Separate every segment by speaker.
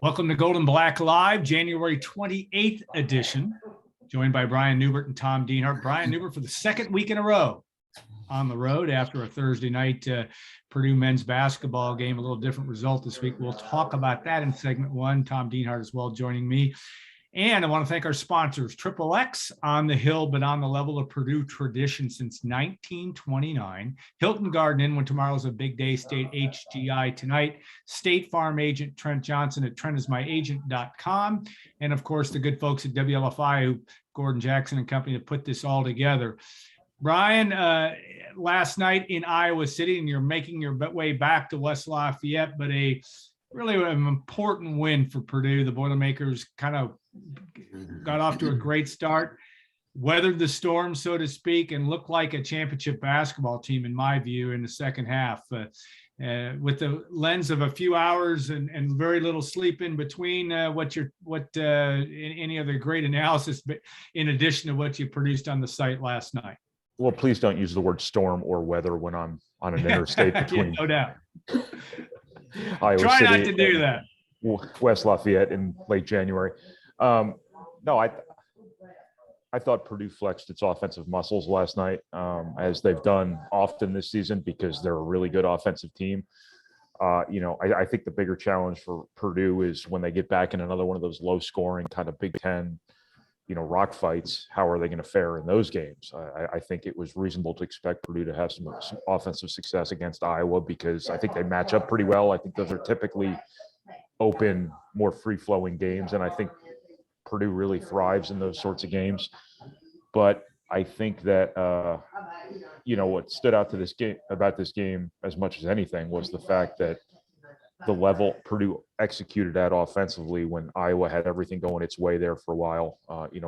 Speaker 1: Welcome to Gold and Black Live, January 28th edition. Joined by Brian Newbert and Tom Dienhart. Brian Newbert for the second week in a row on the road after a Thursday night Purdue men's basketball game. A little different result this week. We'll talk about that in segment one. Tom Dienhart as well joining me. And I want to thank our sponsors, Triple X on the hill, but on the level of Purdue tradition since 1929. Hilton Garden Inn when tomorrow's a big day, State HGI tonight. State Farm agent Trent Johnson at trentismyagent.com. And of course, the good folks at WLFI, who Gordon Jackson and company, have put this all together. Brian, last night in Iowa City, and you're making your way back to West Lafayette, but a really an important win for Purdue. The Boilermakers kind of got off to a great start, weathered the storm, so to speak, and looked like a championship basketball team, in my view, in the second half. With the lens of a few hours and very little sleep in between, any other great analysis, but in addition to what you produced on the site last night?
Speaker 2: Well, please don't use the word storm or weather when I'm on an interstate between
Speaker 1: no doubt.
Speaker 2: Iowa
Speaker 1: Try
Speaker 2: City
Speaker 1: not to do that.
Speaker 2: West Lafayette in late January. No, I thought Purdue flexed its offensive muscles last night, as they've done often this season, because they're a really good offensive team. I think the bigger challenge for Purdue is when they get back in another one of those low-scoring kind of Big Ten, rock fights. How are they going to fare in those games? I think it was reasonable to expect Purdue to have some offensive success against Iowa, because I think they match up pretty well. I think those are typically open, more free-flowing games, and I think Purdue really thrives in those sorts of games. But I think that what stood out to this game about this game as much as anything was the fact that the level Purdue executed at offensively when Iowa had everything going its way there for a while.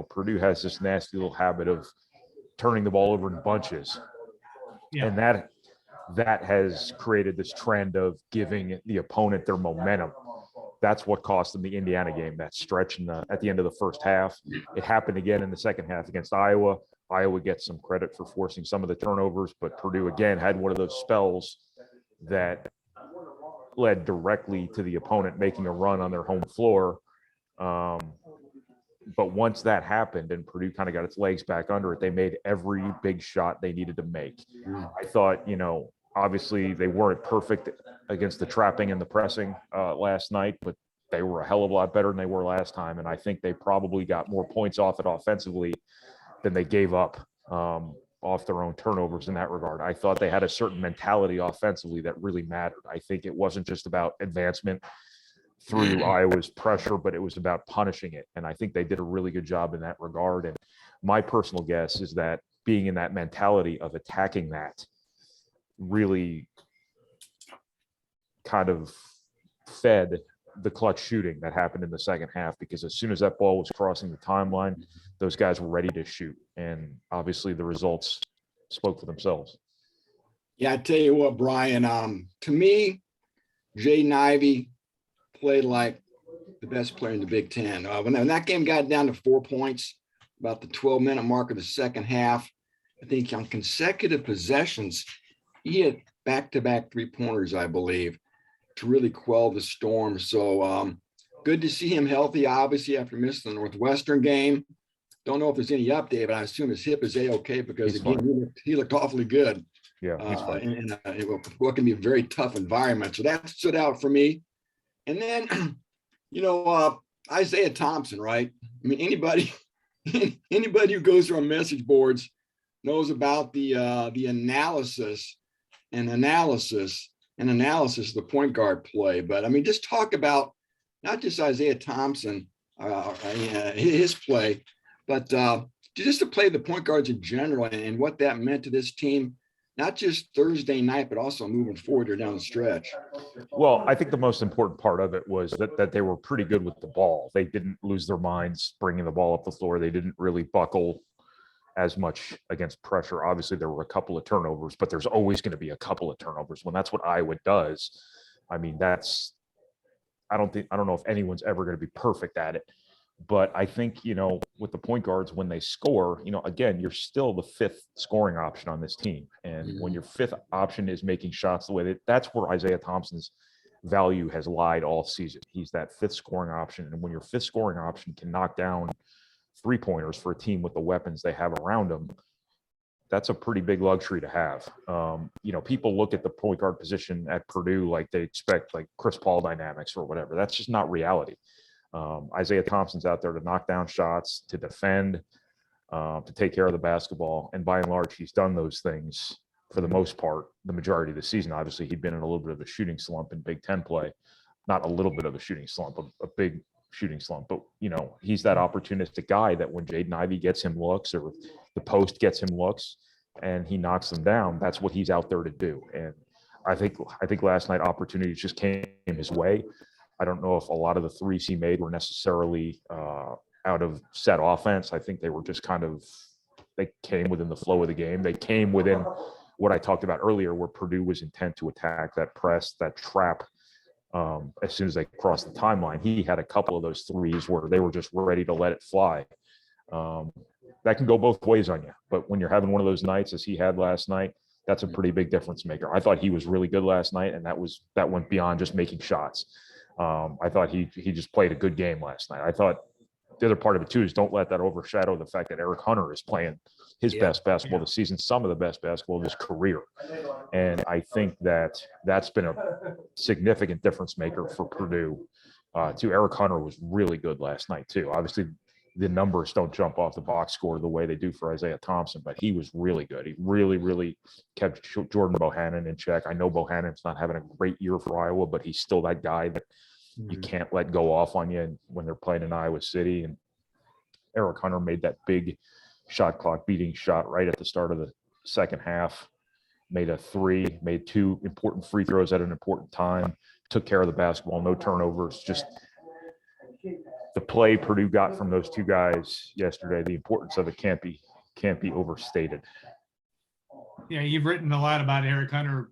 Speaker 2: Purdue has this nasty little habit of turning the ball over in bunches. Yeah. And that has created this trend of giving the opponent their momentum. That's what cost them the Indiana game, that stretch at the end of the first half. It happened again in the second half against Iowa. Iowa gets some credit for forcing some of the turnovers, but Purdue again had one of those spells that led directly to the opponent making a run on their home floor. But once that happened and Purdue kind of got its legs back under it, they made every big shot they needed to make. I thought, obviously they weren't perfect against the trapping and the pressing last night, but they were a hell of a lot better than they were last time. And I think they probably got more points off it offensively than they gave up off their own turnovers in that regard. I thought they had a certain mentality offensively that really mattered. I think it wasn't just about advancement through Iowa's pressure, but it was about punishing it. And I think they did a really good job in that regard. And my personal guess is that being in that mentality of attacking that really kind of fed the clutch shooting that happened in the second half, because as soon as that ball was crossing the timeline, those guys were ready to shoot. And obviously the results spoke for themselves.
Speaker 3: Yeah, I tell you what, Brian, to me, Jaden Ivy played like the best player in the Big Ten. When that game got down to 4 points, about the 12-minute mark of the second half, I think on consecutive possessions, he had back-to-back three-pointers, I believe, to really quell the storm. So good to see him healthy, obviously, after missing the Northwestern game. Don't know if there's any update, but I assume his hip is A-okay, because again, he looked awfully good.
Speaker 2: Yeah, he's fine.
Speaker 3: In what can be a very tough environment. So that stood out for me. And then, Isaiah Thompson, right? I mean, anybody who goes through our message boards knows about the analysis of the point guard play. But I mean, just talk about not just Isaiah Thompson, his play, but just to play the point guards in general and what that meant to this team, not just Thursday night, but also moving forward or down the stretch.
Speaker 2: Well, I think the most important part of it was that they were pretty good with the ball. They didn't lose their minds bringing the ball up the floor. They didn't really buckle as much against pressure. Obviously, there were a couple of turnovers, but there's always going to be a couple of turnovers when that's what Iowa does. I mean, I don't know if anyone's ever going to be perfect at it. But I think, with the point guards, when they score, again, you're still the fifth scoring option on this team. And when your fifth option is making shots the way that's where Isaiah Thompson's value has lied all season. He's that fifth scoring option. And when your fifth scoring option can knock down 3-pointers for a team with the weapons they have around them, that's a pretty big luxury to have. People look at the point guard position at Purdue like they expect like Chris Paul dynamics or whatever. That's just not reality. Isaiah Thompson's out there to knock down shots, to defend, to take care of the basketball. And by and large, he's done those things for the most part, the majority of the season. Obviously, he'd been in a little bit of a shooting slump in Big Ten play. Not a little bit of a shooting slump, a big shooting slump. But, he's that opportunistic guy that when Jaden Ivy gets him looks or the post gets him looks and he knocks them down, that's what he's out there to do. And I think last night opportunities just came his way. I don't know if a lot of the threes he made were necessarily out of set offense. I think they were just they came within the flow of the game. They came within what I talked about earlier, where Purdue was intent to attack that press, that trap. As soon as they crossed the timeline, he had a couple of those threes where they were just ready to let it fly. That can go both ways on you. But when you're having one of those nights as he had last night, that's a pretty big difference maker. I thought he was really good last night, and that went beyond just making shots. I thought he just played a good game last night. I thought the other part of it too is don't let that overshadow the fact that Eric Hunter is playing his best basketball this season, some of the best basketball of his career. And I think that's been a significant difference maker for Purdue. Eric Hunter was really good last night too. Obviously, the numbers don't jump off the box score the way they do for Isaiah Thompson, but he was really good. He really, really kept Jordan Bohannon in check. I know Bohannon's not having a great year for Iowa, but he's still that guy that you can't let go off on you when they're playing in Iowa City. And Eric Hunter made that big shot clock beating shot right at the start of the second half, made a three, made 2 important free throws at an important time, took care of the basketball, no turnovers. Just the play Purdue got from those 2 guys yesterday, the importance of it can't be overstated.
Speaker 1: Yeah, you've written a lot about Eric Hunter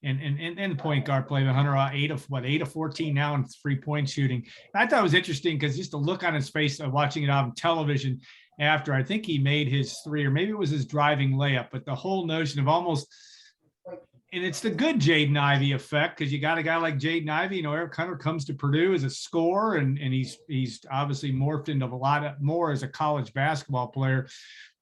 Speaker 1: and the point guard play. The Hunter 8 of 14 now in 3-point shooting. I thought it was interesting because just the look on his face of watching it on television after, I think he made his 3, or maybe it was his driving layup, but the whole notion of almost, and it's the good Jaden Ivy effect, because you got a guy like Jaden Ivy. Eric Hunter comes to Purdue as a scorer, and he's obviously morphed into a lot more as a college basketball player.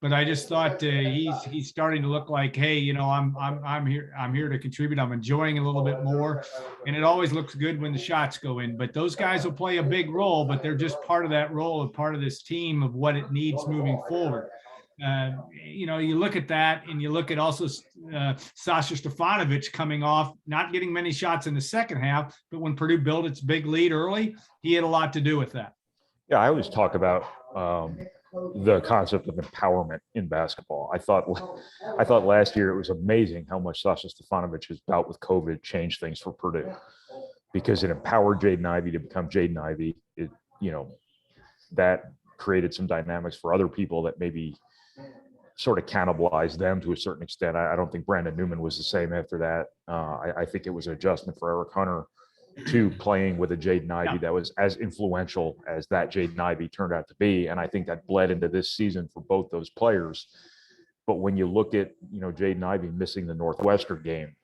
Speaker 1: But I just thought he's starting to look like, hey, I'm here to contribute. I'm enjoying it a little bit more, and it always looks good when the shots go in. But those guys will play a big role, but they're just part of that role, and part of this team of what it needs moving forward. You look at that, and you look at also Sasha Stefanovic coming off, not getting many shots in the second half, but when Purdue built its big lead early, he had a lot to do with that.
Speaker 2: Yeah, I always talk about the concept of empowerment in basketball. I thought last year it was amazing how much Sasha Stefanovic's bout with COVID changed things for Purdue, because it empowered Jaden Ivy to become Jaden Ivy. That created some dynamics for other people that maybe sort of cannibalized them to a certain extent. I don't think Brandon Newman was the same after that. I think it was an adjustment for Eric Hunter to playing with a Jaden Ivy that was as influential as that Jaden Ivy turned out to be. And I think that bled into this season for both those players. But when you look at, Jaden Ivy missing the Northwestern game,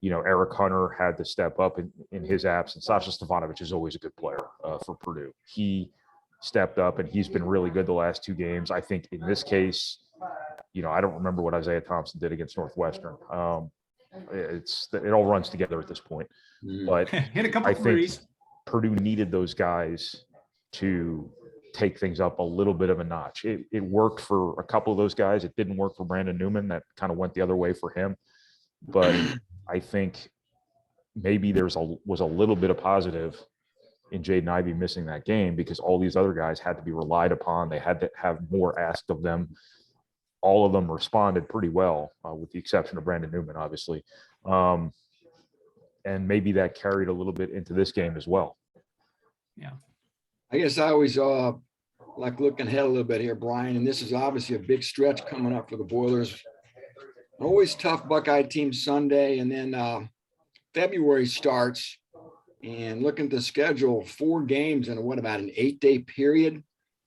Speaker 2: Eric Hunter had to step up in his absence. Sasha Stefanovic is always a good player for Purdue. He stepped up, and he's been really good the last 2 games. I think in this case, I don't remember what Isaiah Thompson did against Northwestern. It all runs together at this point. But
Speaker 1: hit a couple
Speaker 2: I
Speaker 1: of threes.
Speaker 2: think Purdue needed those guys to take things up a little bit of a notch. It worked for a couple of those guys. It didn't work for Brandon Newman. That kind of went the other way for him. But I think maybe was a little bit of positive in Jaden Ivy missing that game, because all these other guys had to be relied upon. They had to have more asked of them. All of them responded pretty well, with the exception of Brandon Newman, obviously. And maybe that carried a little bit into this game as well.
Speaker 1: Yeah.
Speaker 3: I guess I always like looking ahead a little bit here, Brian, and this is obviously a big stretch coming up for the Boilers. Always tough Buckeye team Sunday, and then February starts, and looking at the schedule, 4 games in about an 8-day period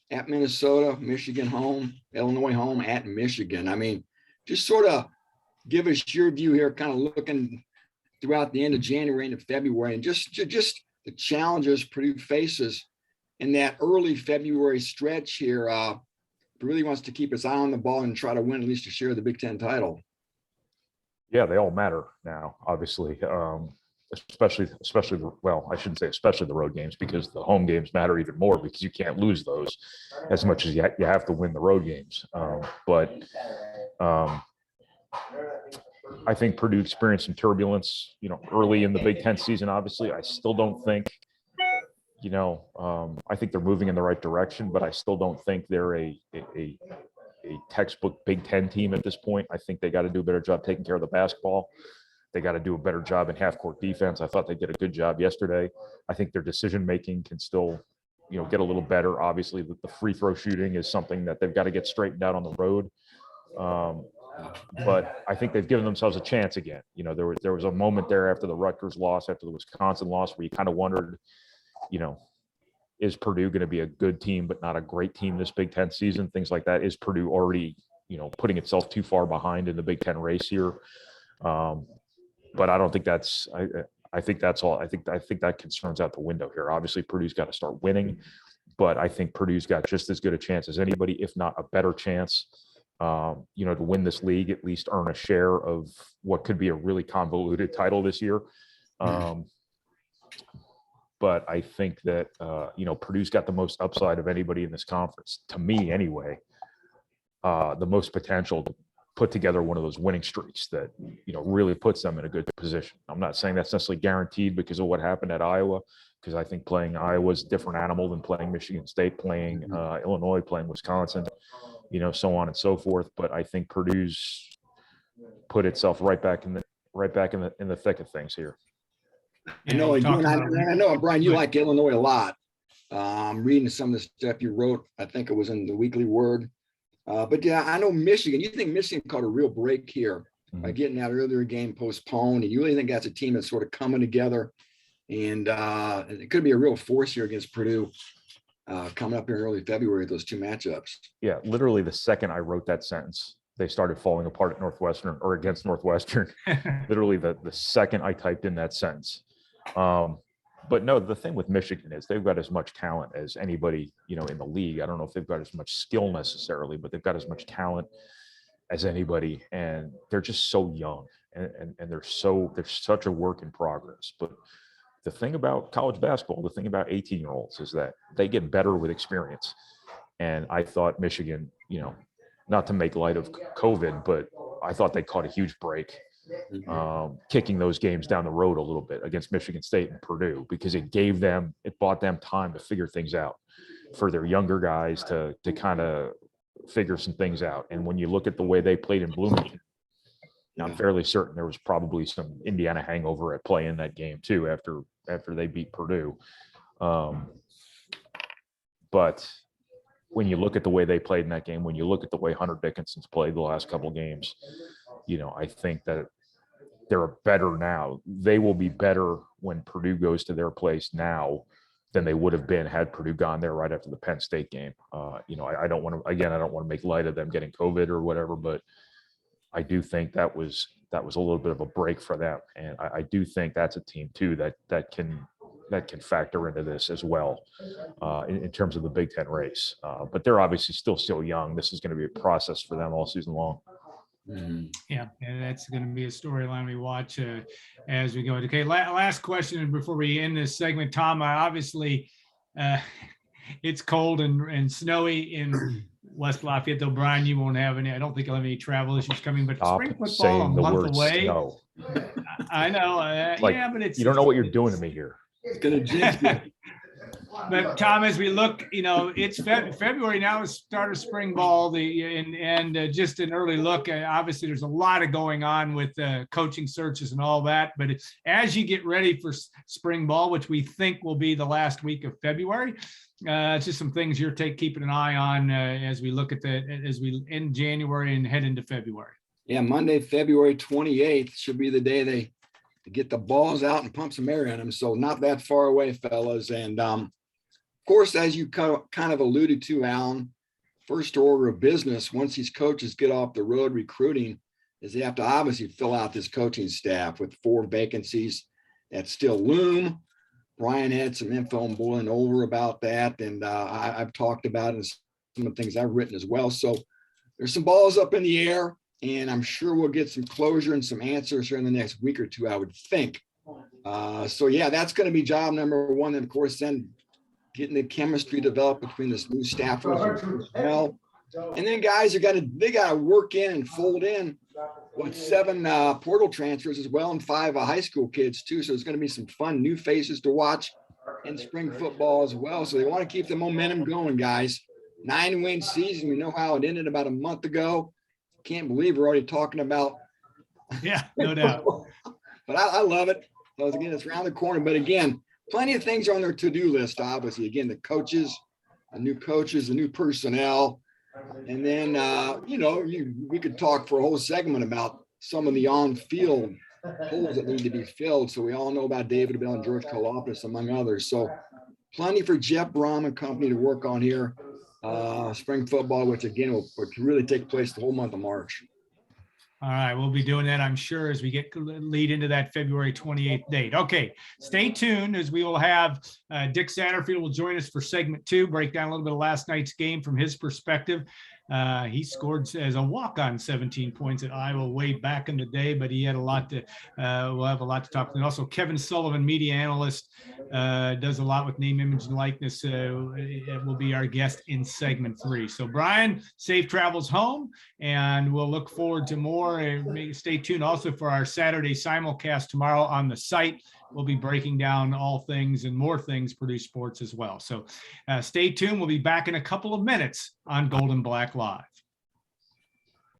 Speaker 3: at Minnesota, Michigan home, Illinois home, at Michigan. I mean, just sort of give us your view here, kind of looking throughout the end of January into February, and just the challenges Purdue faces in that early February stretch here. Really wants to keep its eye on the ball and try to win at least a share of the Big Ten title.
Speaker 2: Yeah, they all matter now, obviously. Especially well, I shouldn't say especially the road games, because the home games matter even more, because you can't lose those as much as you have to win the road games. But I think Purdue experienced some turbulence, early in the Big Ten season. Obviously, I still don't think, I think they're moving in the right direction, but I still don't think they're a textbook Big Ten team at this point. I think they got to do a better job taking care of the basketball. They got to do a better job in half-court defense. I thought they did a good job yesterday. I think their decision-making can still, get a little better. Obviously, the free throw shooting is something that they've got to get straightened out on the road. But I think they've given themselves a chance again. There was a moment there after the Rutgers loss, after the Wisconsin loss, where you kind of wondered, is Purdue going to be a good team but not a great team this Big Ten season? Things like that. Is Purdue already, putting itself too far behind in the Big Ten race here? But I don't think that's. I think that's all. I think that concerns out the window here. Obviously, Purdue's got to start winning, but I think Purdue's got just as good a chance as anybody, if not a better chance, to win this league, at least earn a share of what could be a really convoluted title this year. But I think that, Purdue's got the most upside of anybody in this conference, to me anyway, the most potential to put together one of those winning streaks that, really puts them in a good position. I'm not saying that's necessarily guaranteed because of what happened at Iowa, because I think playing Iowa is a different animal than playing Michigan State, playing Illinois, playing Wisconsin, so on and so forth. But I think Purdue's put itself right back in the thick of things here.
Speaker 3: I know, Brian, you like Illinois a lot. Reading some of the stuff you wrote, I think it was in the Weekly Word. But yeah, I know Michigan. You think Michigan caught a real break here by getting that earlier game postponed, and you really think that's a team that's sort of coming together, and it could be a real force here against Purdue coming up in early February, those two matchups. Yeah,
Speaker 2: literally the second I wrote that sentence, they started falling apart at Northwestern or against Northwestern. Literally the second I typed in that sentence. But no, the thing with Michigan is they've got as much talent as anybody, in the league. I don't know if they've got as much skill necessarily, but they've got as much talent as anybody. And they're just so young and they're such a work in progress. But the thing about college basketball, the thing about 18-year-olds is that they get better with experience. And I thought Michigan, not to make light of COVID, but I thought they caught a huge break. Kicking those games down the road a little bit against Michigan State and Purdue, because it bought them time to figure things out, for their younger guys to kind of figure some things out. And when you look at the way they played in Bloomington, I'm fairly certain there was probably some Indiana hangover at play in that game too, after they beat Purdue. But when you look at the way they played in that game, when you look at the way Hunter Dickinson's played the last couple of games, I think that they're better now. They will be better when Purdue goes to their place now than they would have been had Purdue gone there right after the Penn State game. I don't want to make light of them getting COVID or whatever, but I do think that was a little bit of a break for them. And I do think that's a team too that can factor into this as well in terms of the Big Ten race. But they're obviously still so young. This is going to be a process for them all season long.
Speaker 1: Yeah, that's going to be a storyline we watch as we go. Okay, last question before we end this segment, Tom. Obviously, it's cold and snowy in West Lafayette. Though Brian, you won't have any. I don't think you'll have any travel issues coming. But spring football a month away.
Speaker 2: Snow.
Speaker 1: I know. But it's
Speaker 2: you don't know what you're doing to me here.
Speaker 3: It's going to jinx you.
Speaker 1: But Tom, as we look, it's February now is start of spring ball. And just an early look. Obviously, there's a lot of going on with coaching searches and all that. But as you get ready for spring ball, which we think will be the last week of February, it's just some things you're keeping an eye on as we look at as we end January and head into February.
Speaker 3: Yeah, Monday, February 28th should be the day they get the balls out and pump some air in them. So not that far away, fellas. And of course, as you kind of alluded to, Alan, first order of business, once these coaches get off the road recruiting, is they have to obviously fill out this coaching staff with 4 vacancies that still loom. Brian had some info and boiling over about that, and I've talked about it and some of the things I've written as well. So there's some balls up in the air, and I'm sure we'll get some closure and some answers here in the next week or two, I would think. So yeah, that's going to be job number 1. And of course, then getting the chemistry developed between this new staffers and personnel. And then guys they got to work in and fold in with 7 portal transfers as well, and 5 high school kids too. So it's going to be some fun new faces to watch in spring football as well. So they want to keep the momentum going, guys. 9-win season. We know how it ended about a month ago. Can't believe we're already talking about.
Speaker 1: Yeah, no doubt.
Speaker 3: But I love it. So again, it's around the corner. But again, plenty of things are on their to-do list, obviously. Again, the coaches, the new personnel. And then, we could talk for a whole segment about some of the on-field holes that need to be filled. So we all know about David Bell and George Kalopoulos, among others. So plenty for Jeff Brom and company to work on here. Spring football, which again will really take place the whole month of March.
Speaker 1: All right, we'll be doing that, I'm sure, as we lead into that February 28th date. Okay, stay tuned, as we will have Dick Satterfield will join us for segment 2, break down a little bit of last night's game from his perspective. He scored as a walk-on 17 points at Iowa way back in the day, but he had a lot to, we'll have a lot to talk about. And also Kevin Sullivan, media analyst, does a lot with name, image, and likeness. Will be our guest in segment 3. So Brian, safe travels home, and we'll look forward to more. Stay tuned also for our Saturday simulcast tomorrow on the site. We'll be breaking down all things and more things Purdue sports as well. So stay tuned. We'll be back in a couple of minutes on Gold and Black Live.